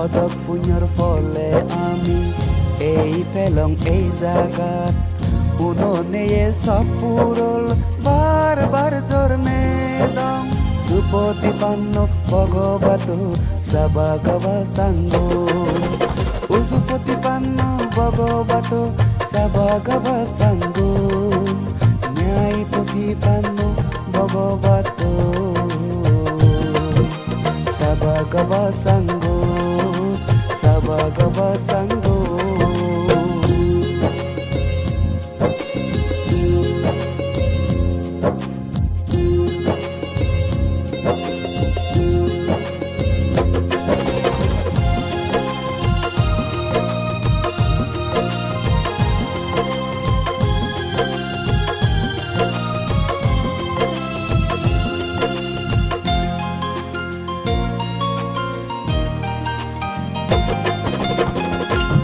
অদক পুণ্যৰ ফলে আমি এই পেলং এই জাগাত উননেয়ে সপুরল বার বার জন্মে দং সুপতি পান্ন ভগবত সবাগব সঙ্গ উজুপতি পান্ন ভগবত সবাগব সঙ্গ ন্যায়পতি পান্ন ভগবত সবাগব সঙ্গ সবাগব সঙ্গ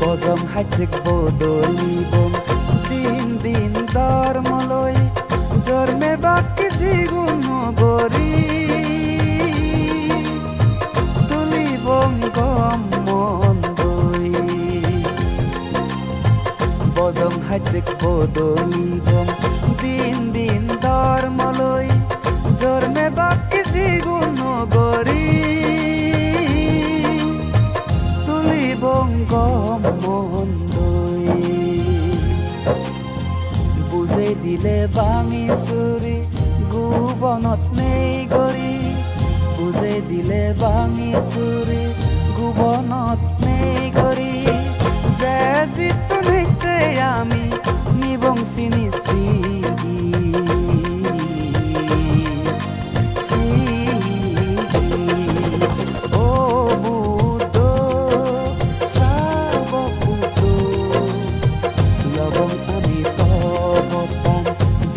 বজং হাজিক বদলিবং দিন দিন ধর্মলৈ জন্মে বাকি জীবন নগরী তুলিবং গম মন্দই বজং হাজিক বদলিবং দিন দিন ধর্মলৈ জন্মে বাকি জীবন নগরী তুলিবং গম মন্দই বুঝে দিলে বাঙি চুরি গুবনত নেই গৰি বুঝে দিলে বাঙি চুৰি গুবনত নেই গৰি যে যিটো নিতে আমি নিবং চিনি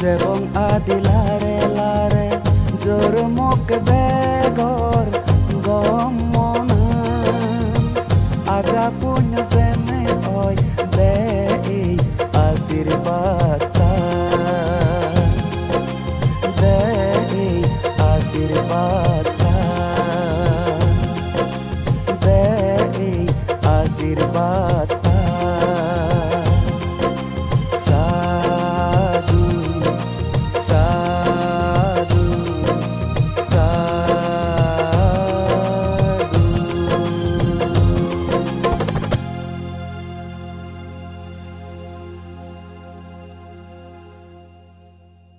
Zebong adilare lare jormo